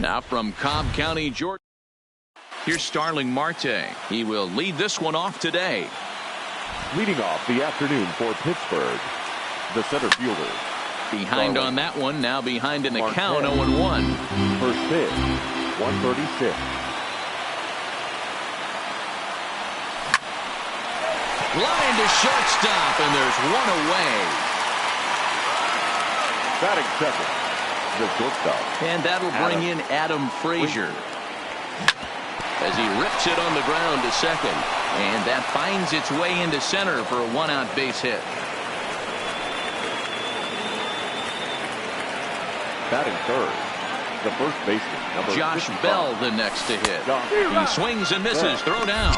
Now from Cobb County, Georgia, here's Starling Marte. He will lead this one off today. Leading off the afternoon for Pittsburgh, the center fielder. Behind on that one, now behind in the Marte. count, 0-1. First pitch, 136. Line to shortstop, and there's one away. Batting second, the shortstop. And that'll bring in Adam Frazier as he rips it on the ground to second. And that finds its way into center for a one-out base hit. Batting third, the first baseman, number Josh 55. Bell the next to hit. He swings and misses, throw down.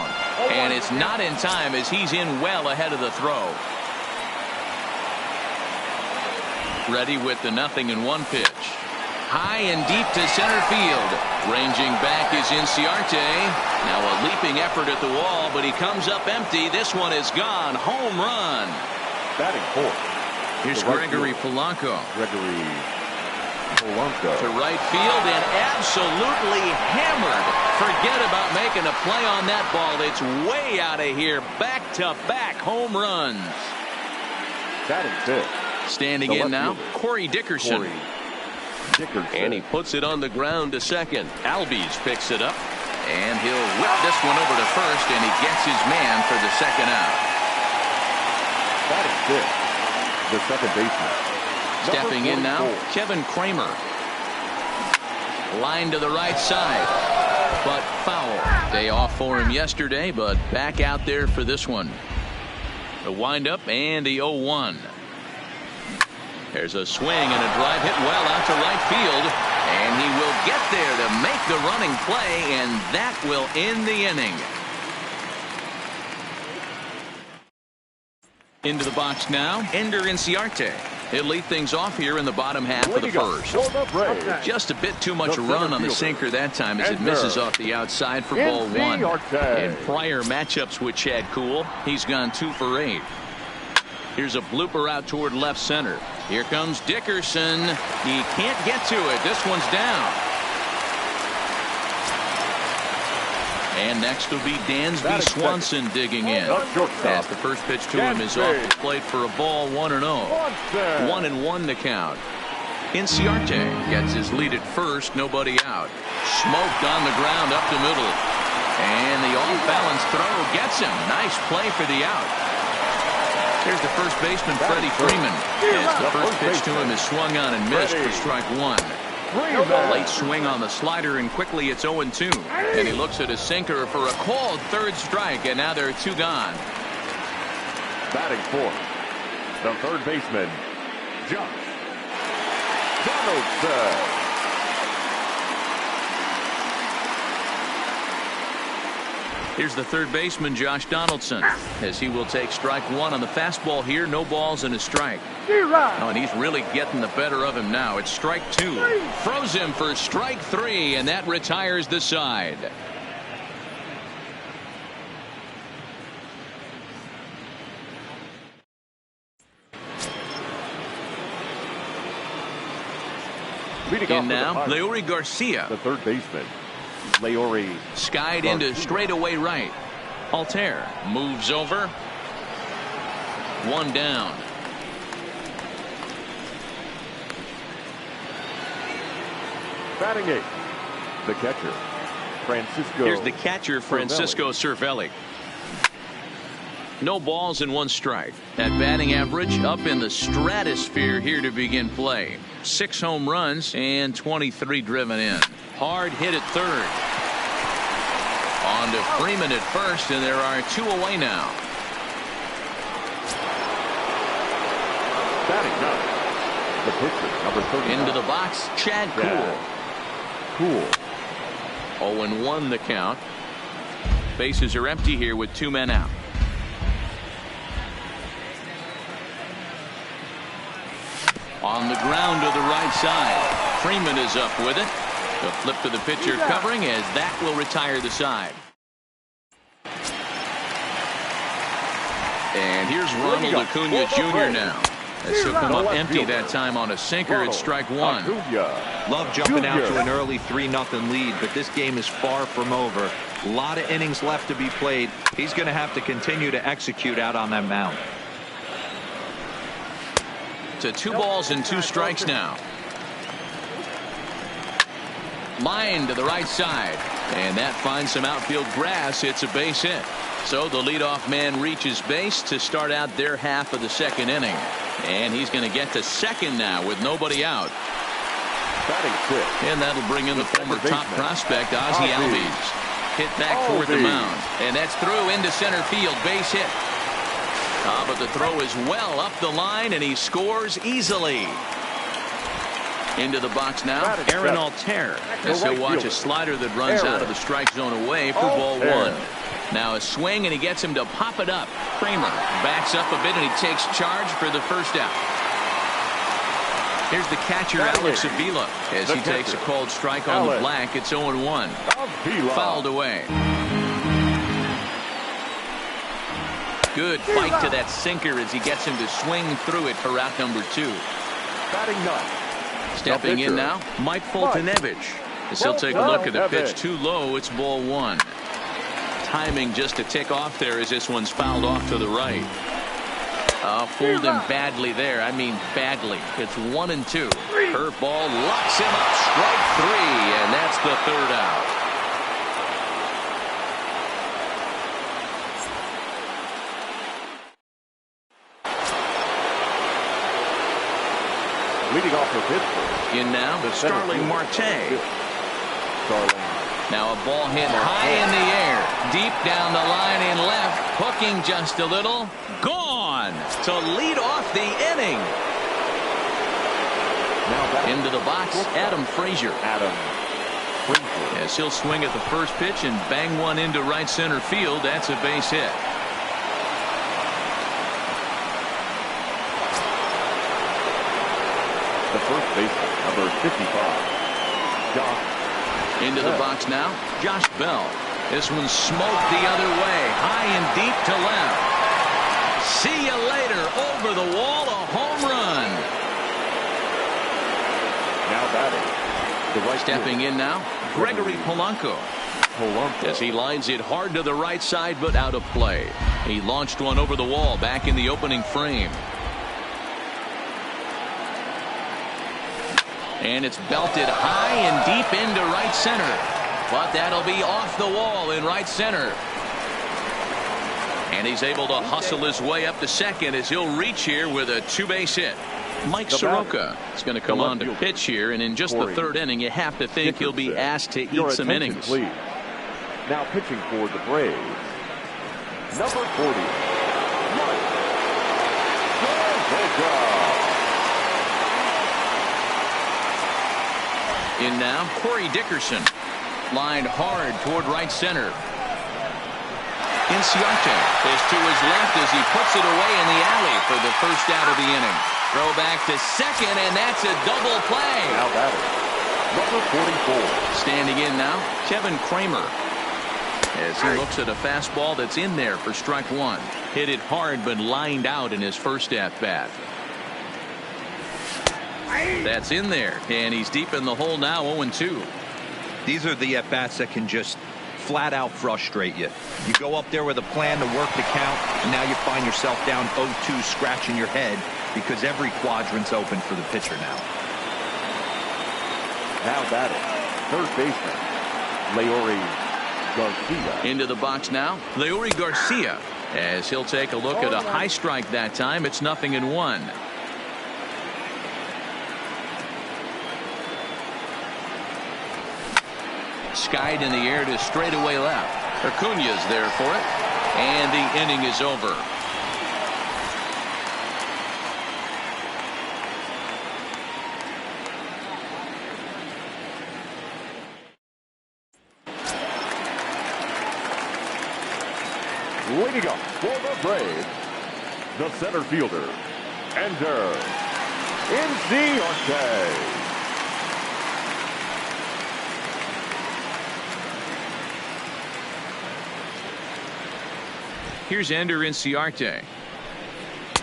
And it's not in time as he's in well ahead of the throw. Ready with the 0-1 pitch. High and deep to center field. Ranging back is Inciarte. Now a leaping effort at the wall, but he comes up empty. This one is gone. Home run. Batting fourth. Here's Gregory Polanco. Gregory Polanco. To right field and absolutely hammered. Forget about making a play on that ball. It's way out of here. Back-to-back home runs. Batting fifth. Standing in now, Corey Dickerson. And he puts it on the ground to second. Albies picks it up. And he'll whip this one over to first, and he gets his man for the second out. Batting fifth, the second baseman. Stepping in now, Kevin Kramer. Line to the right side, but foul. Day off for him yesterday, but back out there for this one. The windup and the 0-1. There's a swing and a drive hit well out to right field, and he will get there to make the running play, and that will end the inning. Into the box now, Ender Inciarte. He'll lead things off here in the bottom half of the first. Just a bit too much run on the sinker that time as it misses off the outside for ball one. In prior matchups with Chad Kuhl, he's gone 2 for 8. Here's a blooper out toward left center. Here comes Dickerson. He can't get to it. This one's down. And next will be Dansby Swanson digging in. As the first pitch to him is off the plate for a ball, 1-0. 1-1 the count. Inciarte gets his lead at first, nobody out. Smoked on the ground up the middle. And the off-balance throw gets him. Nice play for the out. Here's the first baseman, Freddie Freeman. As the first pitch to him is swung on and missed for strike one. A late swing on the slider, and quickly it's 0-2. And he looks at his sinker for a called third strike, and now there are 2 gone. Batting fourth, the third baseman, Josh Donaldson. Here's the third baseman, Josh Donaldson, as he will take strike one on the fastball here. No balls and a strike. Oh, and he's really getting the better of him now. It's strike 2. Throws him for strike 3, and that retires the side. In now, Leury Garcia. The third baseman, Leury. Skied into straightaway right. Altair moves over. 1 down. Batting eighth, the catcher, Francisco. Here's the catcher, Francisco Cervelli. No balls and 1 strike. That batting average up in the stratosphere here to begin play. 6 home runs and 23 driven in. Hard hit at third. On to Freeman at first, and there are 2 away now. Batting ninth, the pitcher, number 39. Into the box, Chad Kuhl. 0-1 the count. Bases are empty here with 2 men out. On the ground to the right side. Freeman is up with it. The flip to the pitcher covering, as that will retire the side. And here's Ronald Acuna Jr. now. He'll come up empty that time on a sinker. It's strike one. Love jumping out to an early 3-0 lead, but this game is far from over. A lot of innings left to be played. He's going to have to continue to execute out on that mound. To 2 balls and 2 strikes now. Line to the right side, and that finds some outfield grass. It's a base hit. So the leadoff man reaches base to start out their half of the second inning. And he's going to get to second now with nobody out. And that'll bring in the former top prospect, Ozzie Albies. Hit back toward the mound. And that's through into center field. Base hit. But the throw is well up the line, and he scores easily. Into the box now, Aaron Altair, as he'll watch a slider that runs out of the strike zone away for ball one. Now a swing, and he gets him to pop it up. Kramer backs up a bit, and he takes charge for the first out. Here's the catcher, Alex Avila, as he takes a called strike on the black. It's 0-1. Fouled away. Good fight to that sinker as he gets him to swing through it for route number 2. Batting ninth. Stepping in now, Mike Foltynewicz, as he'll take a look at the pitch. Too low. It's ball one. Timing just to tick off there as this one's fouled off to the right. Fooled him badly there. I mean badly. It's 1-2. Curveball locks him up. Strike 3, and that's the third out. Leading off for Pittsburgh. In now, Starling Marte. Now a ball hit high in the air, deep down the line in left, hooking just a little, gone to lead off the inning. Now into the box, Adam Frazier. As he'll swing at the first pitch and bang one into right center field. That's a base hit. The first baseman, number 55, Josh. Into the box now, Josh Bell. This one smoked the other way, high and deep to left. See you later, over the wall, a home run. Now batting. The right Stepping in now, Gregory Polanco. As he lines it hard to the right side, but out of play. He launched one over the wall back in the opening frame. And it's belted high and deep into right center. But that'll be off the wall in right center. And he's able to hustle his way up to second as he'll reach here with a 2-base hit. Mike Soroka is going to come on to pitch here, and in just the third inning, you have to think he'll be asked to eat some innings. Please. Now pitching for the Braves, number 40, Mike Soroka. In now, Corey Dickerson. Lined hard toward right center. Inciarte is to his left as he puts it away in the alley for the first out of the inning. Throw back to second, and that's a double play. Now batting, number 44. Standing in now, Kevin Kramer. As he looks at a fastball that's in there for strike one. Hit it hard, but lined out in his first at-bat. That's in there, and he's deep in the hole now, 0-2. These are the at-bats that can just flat out frustrate you. You go up there with a plan to work the count, and now you find yourself down 0-2, scratching your head because every quadrant's open for the pitcher now. Now batting, third baseman, Leury Garcia. Into the box now, Leury Garcia, as he'll take a look at a high strike that time. It's 0-1. Skied in the air to straightaway left. Acuna's there for it, and the inning is over. Leading up for the Braves, the center fielder, Ender Inciarte. Here's Ender Inciarte.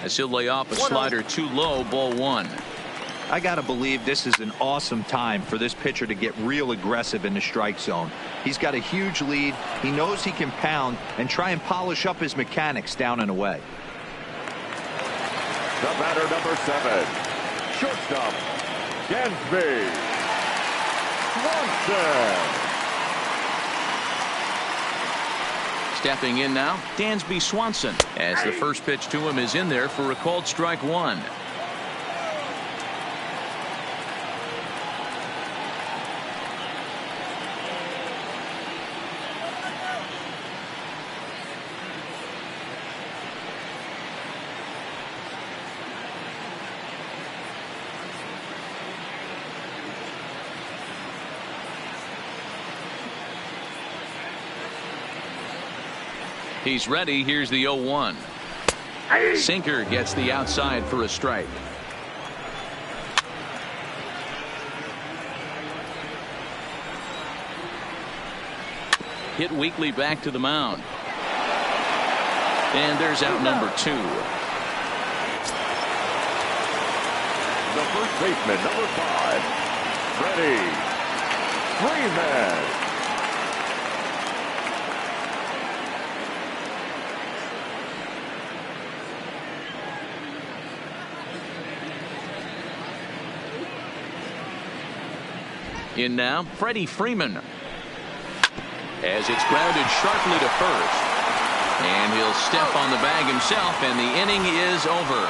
as he'll lay off a slider too low, ball 1. I got to believe this is an awesome time for this pitcher to get real aggressive in the strike zone. He's got a huge lead. He knows he can pound and try and polish up his mechanics down and away. The batter, number 7, shortstop, Dansby Swanson. Stepping in now, Dansby Swanson, as the first pitch to him is in there for a called strike 1. He's ready. Here's the 0-1. Sinker gets the outside for a strike. Hit weakly back to the mound. And there's out number 2. The first baseman, number 5, Freddie Freeman. In now, Freddie Freeman. As it's grounded sharply to first. And he'll step on the bag himself, and the inning is over.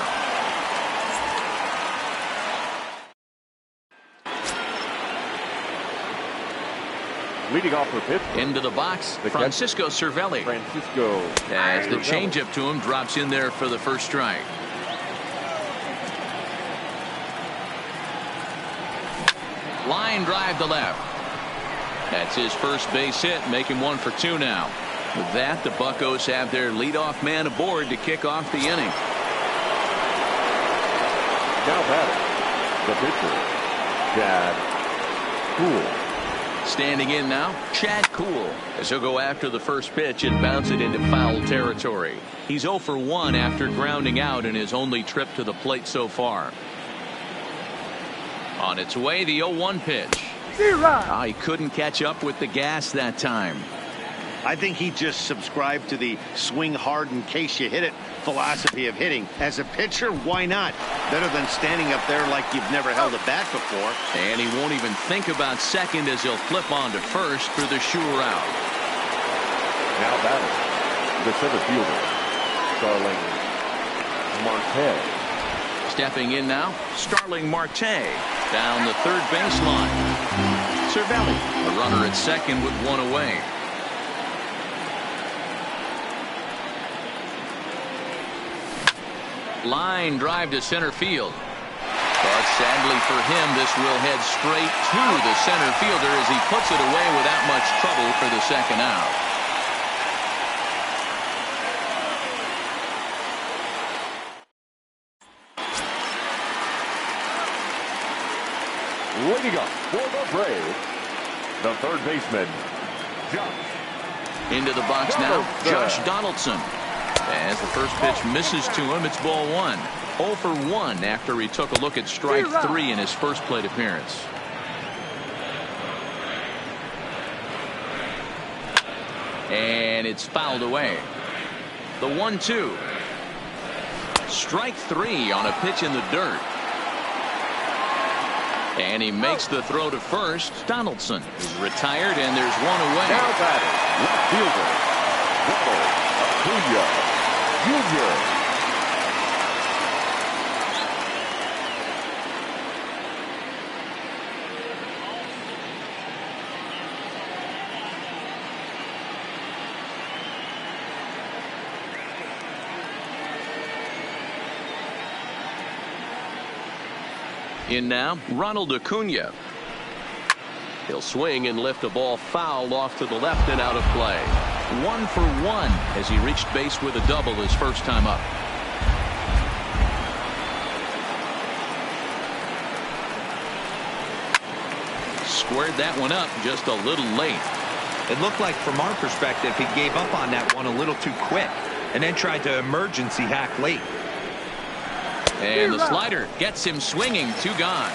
Leading off for pitch. Into the box, Francisco Cervelli. As the changeup to him drops in there for the first strike. Line drive to left. That's his first base hit, making 1 for 2 now. With that, the Buccos have their leadoff man aboard to kick off the inning. Now batting, the pitcher, Chad Kuhl. Standing in now, Chad Kuhl, as he'll go after the first pitch and bounce it into foul territory. He's 0 for 1 after grounding out in his only trip to the plate so far. On its way, the 0-1 pitch. He couldn't catch up with the gas that time. I think he just subscribed to the swing hard in case you hit it philosophy of hitting. As a pitcher, why not? Better than standing up there like you've never held a bat before. And he won't even think about second as he'll flip on to first for the sure out. Now batting, the center fielder, Starling Marte. Stepping in now, Starling Marte down the third baseline. Cervelli, a runner at second with 1 away. Line drive to center field. But sadly for him, this will head straight to the center fielder as he puts it away without much trouble for the second out. Leading up for the Braves, the third baseman, Josh. Into the box now, Josh Donaldson. As the first pitch misses to him, it's ball 1. 0 for 1 after he took a look at strike 3 in his first plate appearance. And it's fouled away. The 1-2. Strike 3 on a pitch in the dirt. And he makes the throw to first. Donaldson is retired, and there's 1 away. Now batting, left fielder, Ronald Acuna Jr. In now, Ronald Acuna. He'll swing and lift a ball foul off to the left and out of play. 1 for 1 as he reached base with a double his first time up. Squared that one up just a little late. It looked like from our perspective he gave up on that one a little too quick and then tried to emergency hack late. And the slider gets him swinging. 2 gone.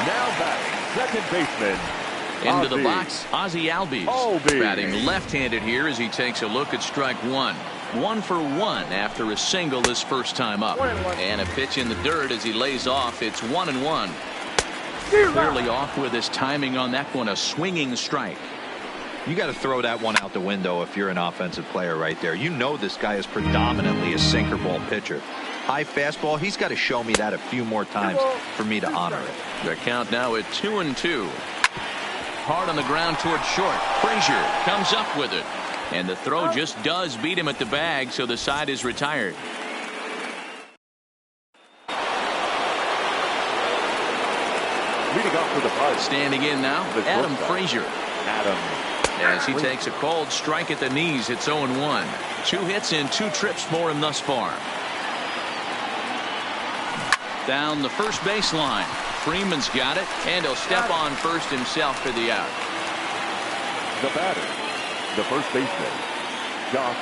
Now batting, second baseman. Into the box, Ozzie Albies. Batting left-handed here as he takes a look at strike 1. 1 for 1 after a single his first time up. And a pitch in the dirt as he lays off. It's 1-1. Clearly off with his timing on that one. A swinging strike. You got to throw that one out the window if you're an offensive player right there. You know this guy is predominantly a sinker ball pitcher. High fastball, he's got to show me that a few more times for me to honor it. The count now at 2-2. Hard on the ground towards short. Frazier comes up with it. And the throw just does beat him at the bag, so the side is retired. Leading off with the buzz. Standing in now, Adam Frazier. Adam. As he takes a cold strike at the knees, it's 0-1. 2 hits in 2 trips for him thus far. Down the first baseline. Freeman's got it, and he'll step on first himself for the out. The batter, the first baseman, Josh.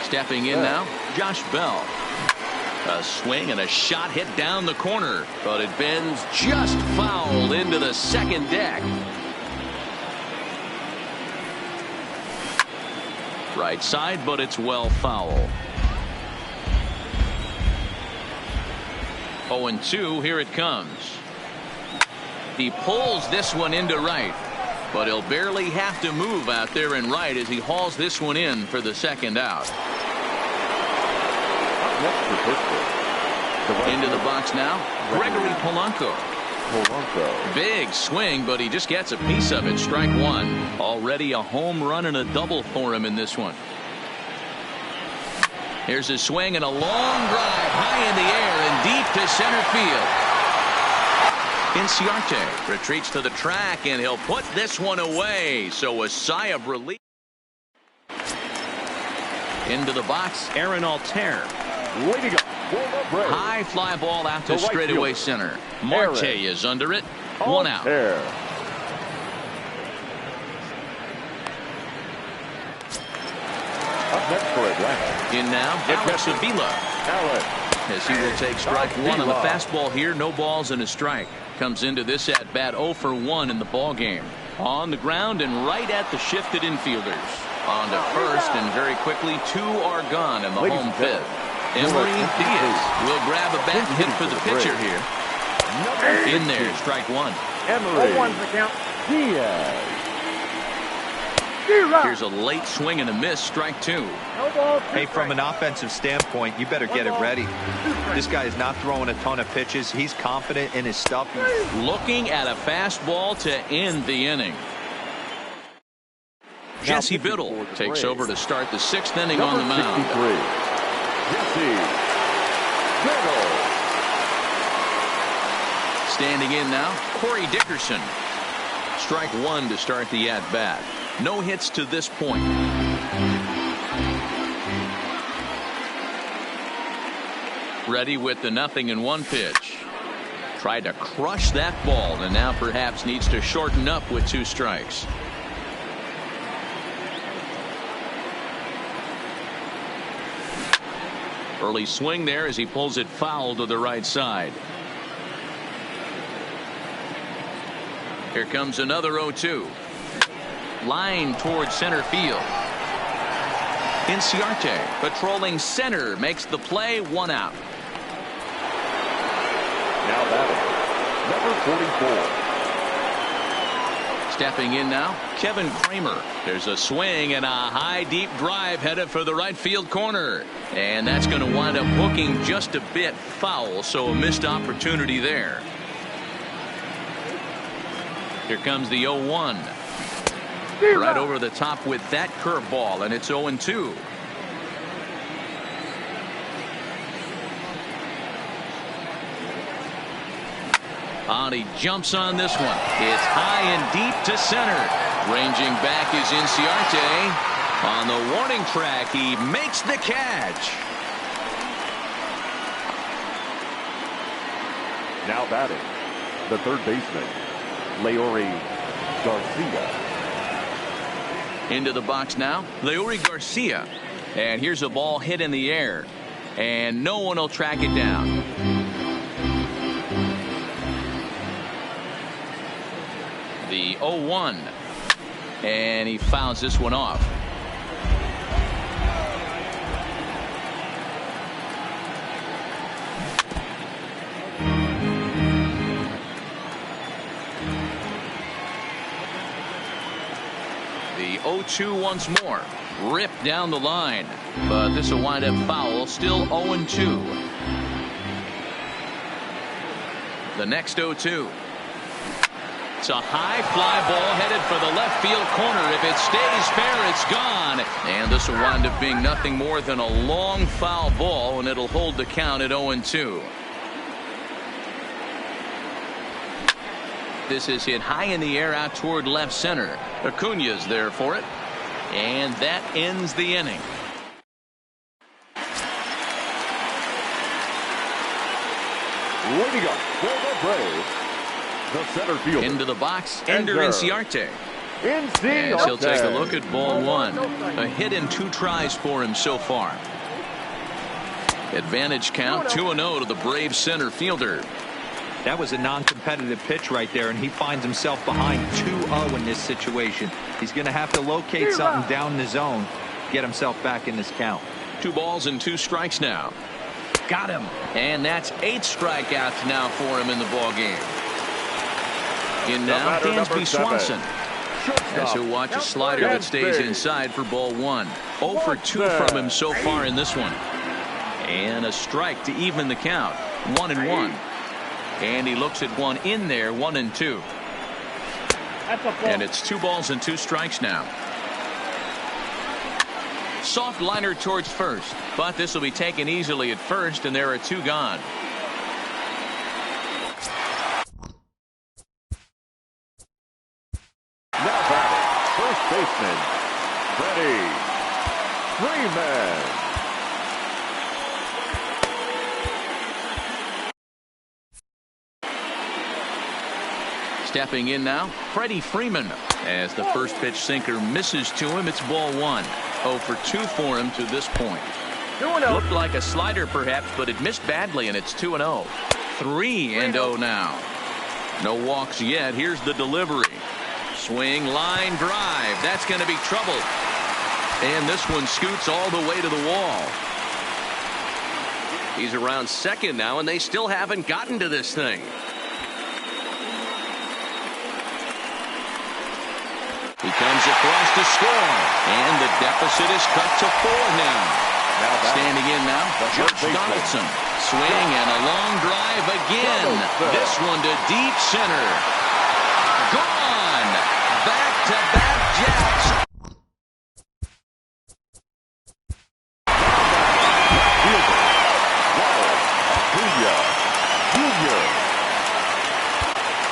Stepping in now, Josh Bell. A swing and a shot hit down the corner, but it bends just foul into the second deck. Right side, but it's well foul. 0-2, here it comes. He pulls this one into right, but he'll barely have to move out there in right as he hauls this one in for the second out. Into the box now, Gregory Polanco. Big swing, but he just gets a piece of it. Strike 1. Already a home run and a double for him in this one. Here's a swing and a long drive high in the air and deep to center field. Inciarte retreats to the track, and he'll put this one away. So a sigh of relief. Into the box, Aaron Altair. High fly ball out to straightaway center. Marte is under it. 1 out. Up next for Atlanta. In now, Alex Avila. As he will take strike 1 on the fastball here. No balls and a strike. Comes into this at bat 0 for 1 in the ball game. On the ground and right at the shifted infielders. On to first, and very quickly 2 are gone in the home fifth. Emery Diaz will grab a bat and hit for the pitcher here. In there, strike 1. Emery Diaz. Here's a late swing and a miss, strike 2. Hey, from an offensive standpoint, you better get it ready. This guy is not throwing a ton of pitches. He's confident in his stuff. Looking at a fastball to end the inning. Jesse Biddle takes over to start the 6th inning on the mound. Jesse Biddle. Standing in now, Corey Dickerson. Strike 1 to start the at-bat. No hits to this point. Ready with the 0-1 pitch. Tried to crush that ball, and now perhaps needs to shorten up with 2 strikes. Early swing there as he pulls it foul to the right side. Here comes another 0-2. Line towards center field. Inciarte patrolling center makes the play. 1 out. Now batting, number 44. Stepping in now, Kevin Kramer. There's a swing and a high deep drive headed for the right field corner. And that's going to wind up hooking just a bit foul, so a missed opportunity there. Here comes the 0-1. Right over the top with that curveball, and it's 0-2. He jumps on this one. It's high and deep to center. Ranging back is Inciarte. On the warning track, he makes the catch. Now batting, the 3rd baseman, Leury Garcia. Into the box now, Leury Garcia. And here's a ball hit in the air. and no one will track it down. The 0-1, and he fouls this one off. The 0-2 once more. Ripped down the line, but this will wind up foul. Still 0-2. The next 0-2. It's a high fly ball headed for the left field corner. If it stays fair, it's gone. And this will wind up being nothing more than a long foul ball, and it'll hold the count at 0-2. This is hit high in the air out toward left center. Acuna's there for it. And that ends the inning. Leading up for the Braves, the center fielder. Into the box, Ender Inciarte. As he'll take a look at ball one. A hit in 2 tries for him so far. Advantage count 2-0 to the Braves center fielder. That was a non-competitive pitch right there, and he finds himself behind 2-0 in this situation. He's going to have to locate something down in the zone, get himself back in this count. 2 balls and 2 strikes now. Got him. And that's 8 strikeouts now for him in the ball game. In now, Dansby Swanson. As he'll watch a slider that stays inside for ball 1. 0 for 2 from him so far in this one. And a strike to even the count. 1-1. And he looks at one in there, 1-2. And it's 2 balls and 2 strikes now. Soft liner towards first, but this will be taken easily at first, and there are 2 gone. Now batting, first baseman, Freddie Freeman. Stepping in now, Freddie Freeman. As the first pitch sinker misses to him, it's ball 1. 0 for 2 for him to this point. Looked like a slider perhaps, but it missed badly, and it's 2-0. 3-0 now. No walks yet. Here's the delivery. Swing, line drive. That's going to be trouble. And this one scoots all the way to the wall. He's around second now, and they still haven't gotten to this thing. He comes across to score, and the deficit is cut to 4 now. Standing in now, George Donaldson. Swing and a long drive again. This one to deep center. Gone. Back-to-back jacks.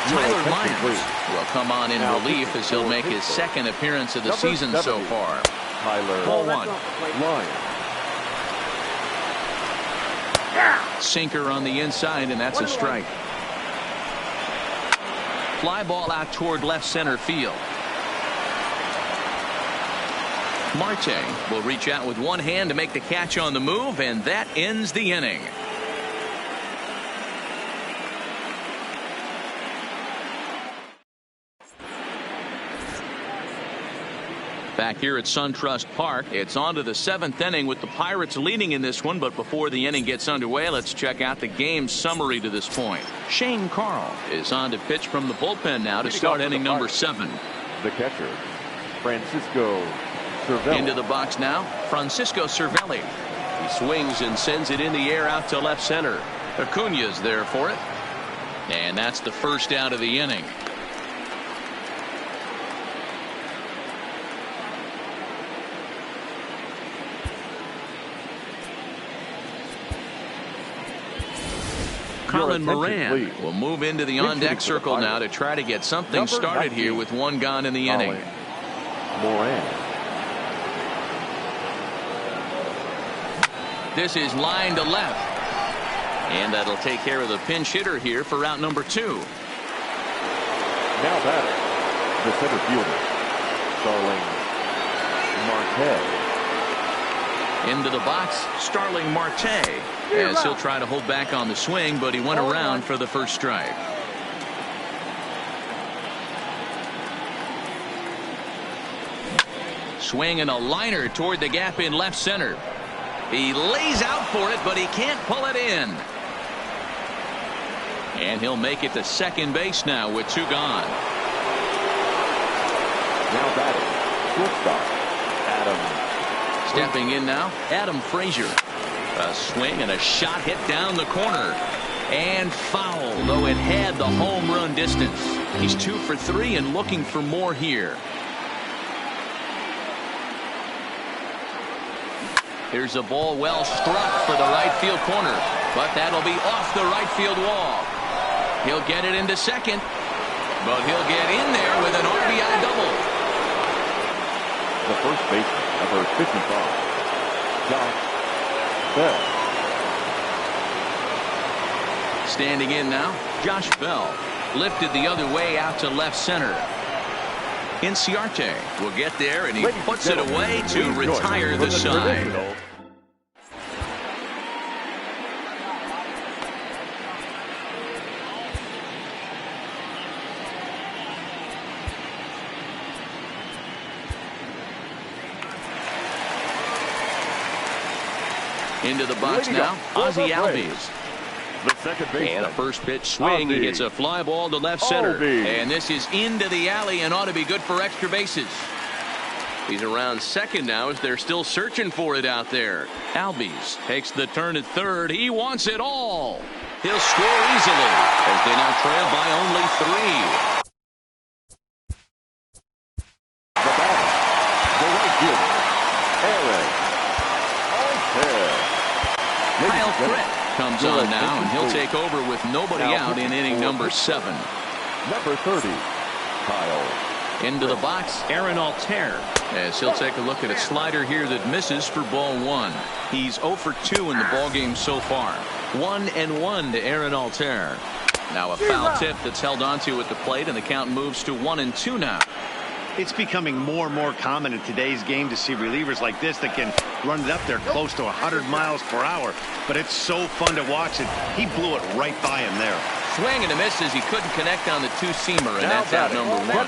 Tyler Lyons will come on in relief as he'll make his 2nd appearance of the season so far. Ball 1. Sinker on the inside, and that's a strike. Fly ball out toward left center field. Marte will reach out with one hand to make the catch on the move, and that ends the inning. Back here at SunTrust Park, it's on to the 7th inning with the Pirates leading in this one. But before the inning gets underway, let's check out the game summary to this point. Shane Carl is on to pitch from the bullpen now to start inning number 7. The catcher, Francisco Cervelli. Into the box now, Francisco Cervelli. He swings and sends it in the air out to left center. Acuna's there for it. And that's the first out of the inning. Colin Moran will move into the on-deck circle now to try to get something started here with 1 gone in the inning. Moran. This is line to left. And that'll take care of the pinch hitter here for out number 2. Now batting, the center fielder, Starling Marte. Into the box, Starling Marte, as he'll try to hold back on the swing, but he went around for the first strike. Swing and a liner toward the gap in left center. He lays out for it, but he can't pull it in. And he'll make it to second base now with 2 gone. Now batting, shortstop, Adam. Stepping in now, Adam Frazier. A swing and a shot hit down the corner. And foul, though it had the home run distance. He's 2 for 3 and looking for more here. Here's a ball well struck for the right field corner, but that'll be off the right field wall. He'll get it into second, but he'll get in there with an RBI double. The first baseman, number 55, Josh Bell. Standing in now, Josh Bell. Lifted the other way out to left center. Inciarte will get there, and he puts it away to retire the side. Into the box now, Ozzie Albies. The second baseman. And a first pitch swing. He hits a fly ball to left center. And this is into the alley and ought to be good for extra bases. He's around second now as they're still searching for it out there. Albies takes the turn at third. He wants it all. He'll score easily as they now trail by only 3. The batter, the right fielder, Aaron Alter. Kyle Critt comes on now, and he'll take over with nobody out in inning number 7. Number 30, Kyle. Into the box, Aaron Alter, as he'll take a look at a slider here that misses for ball 1. He's 0 for 2 in the ballgame so far. 1-1 to Aaron Alter. Now a foul tip that's held onto at the plate, and the count moves to 1-2 now. It's becoming more and more common in today's game to see relievers like this that can run it up there close to 100 miles per hour. But it's so fun to watch it. He blew it right by him there. Swing and a miss as he couldn't connect on the 2-seamer, and that's out number 1.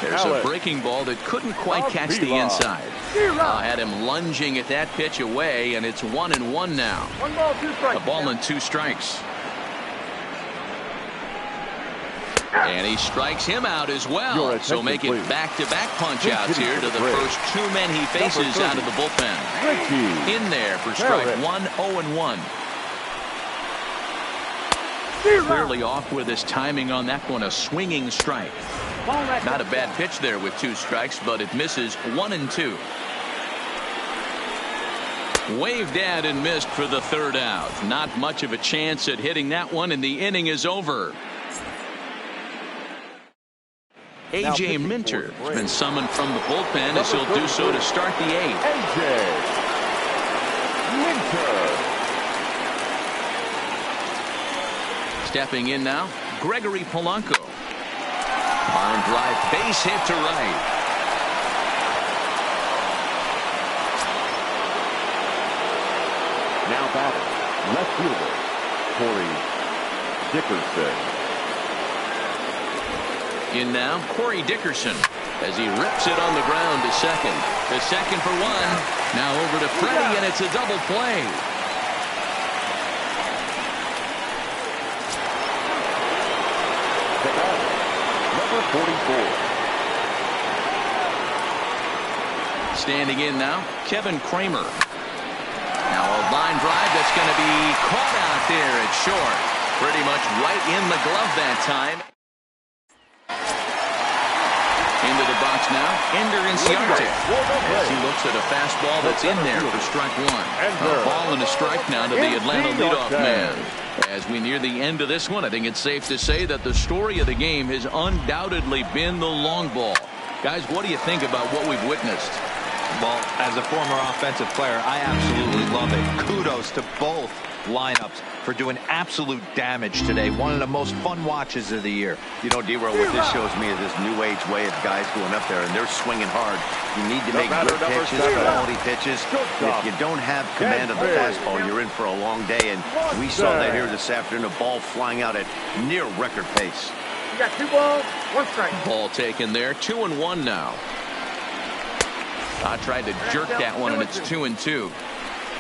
There's a breaking ball that couldn't quite catch the inside. Had him lunging at that pitch away, and it's 1-1 now. 1 ball, 2 strikes. A ball and 2 strikes. And he strikes him out as well. So make it back-to-back punch-outs here to the first 2 men he faces out of the bullpen. In there for strike 1, 0-1. Clearly off with his timing on that one, a swinging strike. Not a bad pitch there with 2 strikes, but it misses 1-2. Waved at and missed for the 3rd out. Not much of a chance at hitting that one, and the inning is over. A.J. Minter has been summoned from the bullpen as he'll do so to start the 8th. A.J. Minter. Stepping in now, Gregory Polanco. Line drive, base hit to right. Now batting, left fielder, Corey Dickerson. In now, Corey Dickerson as he rips it on the ground to second. The second for 1. Now over to Freddie, and it's a double play. The batter, number 44. Standing in now, Kevin Kramer. Now a line drive that's going to be caught out there at short. Pretty much right in the glove that time. Into the box now, Ender Inciarte. As he looks at a fastball that's in there for strike 1. A ball and a strike now to the Atlanta leadoff man. As we near the end of this one, I think it's safe to say that the story of the game has undoubtedly been the long ball. Guys, what do you think about what we've witnessed? Well, as a former offensive player, I absolutely love it. Kudos to both lineups for doing absolute damage today. One of the most fun watches of the year. You know, D-Roll, what this shows me is this new age way of guys going up there, and they're swinging hard. You need to make good pitches, quality pitches. If you don't have command of the fastball, you're in for a long day, and we saw that here this afternoon, a ball flying out at near record pace. You got 2 balls, 1 strike. Ball taken there, 2-1 now. I tried to jerk that one, and it's 2-2.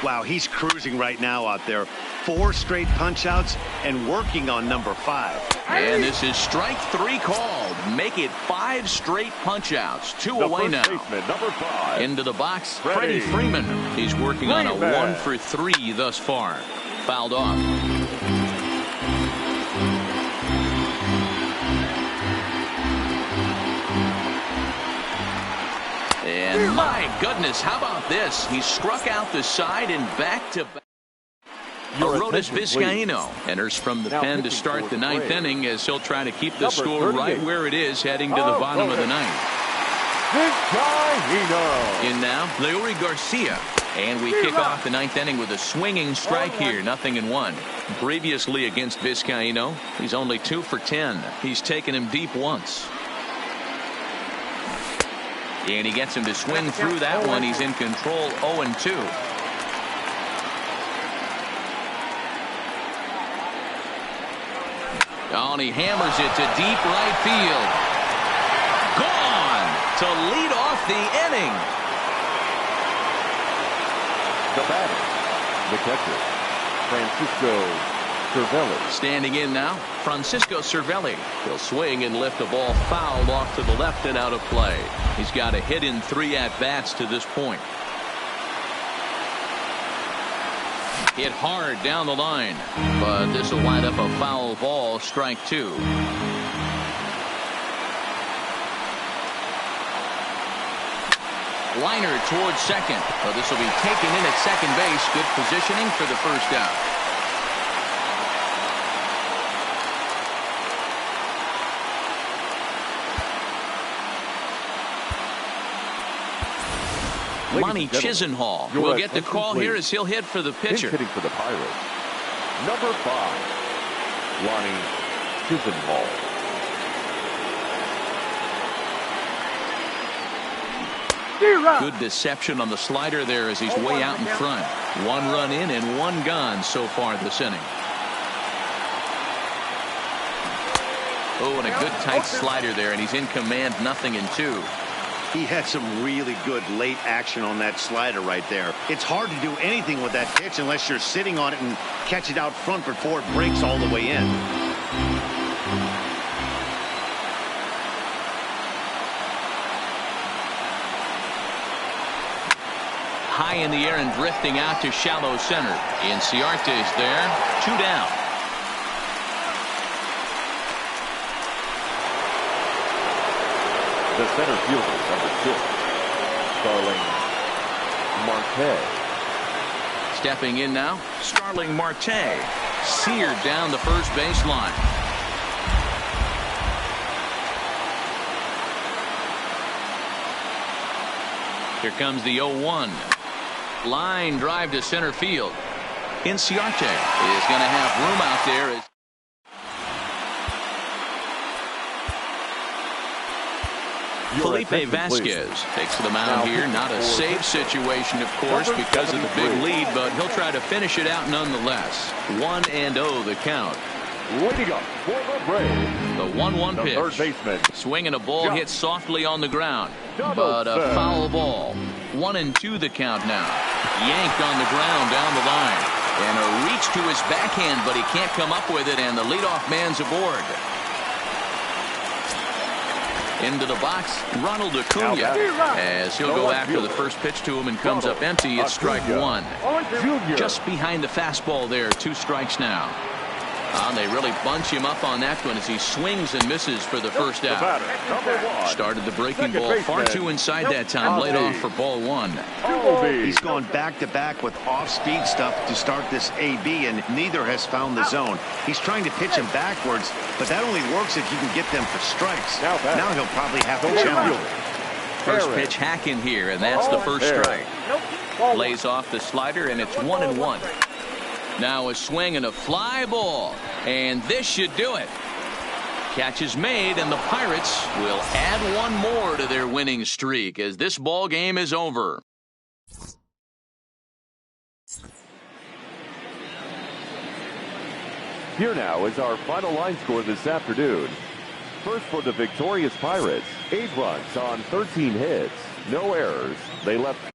Wow, he's cruising right now out there. 4 straight punch-outs and working on number 5. And this is strike 3 called. Make it 5 straight punch-outs. 2 away now. Number 5. Into the box, Freddie Freeman. He's working on a 1 for 3 thus far. Fouled off. And my goodness, how about this? He struck out the side and back-to-back. Arodys Vizcaíno enters from the pen to start the 9th inning as he'll try to keep the score right where it is heading to the bottom of the 9th. In now, Leury Garcia. And we kick off the 9th inning with a swinging strike here, 0-1. Previously against Vizcaíno, he's only 2 for 10. He's taken him deep once. And he gets him to swing through that one. He's in control, 0-2. Oh, and he hammers it to deep right field. Gone to lead off the inning. The batter, the catcher, Francisco Cervelli. Standing in now, Francisco Cervelli. He'll swing and lift a ball fouled off to the left and out of play. He's got a hit in 3 at-bats to this point. Hit hard down the line, but this will wind up a foul ball, strike 2. Liner towards second. Well, this will be taken in at second base. Good positioning for the first out. Lonnie Chisenhall will get the call here as he'll hit for the pitcher. Hitting for the Pirates, number 5, Lonnie Chisenhall. Good deception on the slider there as he's way out in front. 1 run in and 1 gone so far this inning. Oh, and a good tight slider there, and he's in command, 0-2. He had some really good late action on that slider right there. It's hard to do anything with that pitch unless you're sitting on it and catch it out front before it breaks all the way in. High in the air and drifting out to shallow center. Inciarte's there, 2 down. The center fielder, number 6, Starling Marte. Stepping in now, Starling Marte. Seared down the first baseline. Here comes the 0-1. Line drive to center field. Inciarte is going to have room out there. Felipe Vasquez takes the mound here. Not a safe situation, of course, because of the big lead, but he'll try to finish it out nonetheless. 1-0 the count. Waiting up for the Braves, the 1-1 pitch. Third baseman. Swinging a ball hit softly on the ground, but a foul ball. 1-2 the count now. Yanked on the ground down the line. And a reach to his backhand, but he can't come up with it, and the leadoff man's aboard. Into the box, Ronald Acuna, as he'll go after the first pitch to him and comes up empty. It's strike 1. Just behind the fastball there, 2 strikes now. They really bunch him up on that one as he swings and misses for the first out. Started the breaking ball far too inside that time. Laid off for ball 1. He's gone back-to-back with off-speed stuff to start this AB, and neither has found the zone. He's trying to pitch him backwards, but that only works if you can get them for strikes. Now he'll probably have to challenge him. First pitch hack in here, and that's the first strike. Lays off the slider, and it's 1-1. Now a swing and a fly ball. And this should do it. Catch is made, and the Pirates will add one more to their winning streak as this ball game is over. Here now is our final line score this afternoon. First for the victorious Pirates, 8 runs on 13 hits, no errors. They left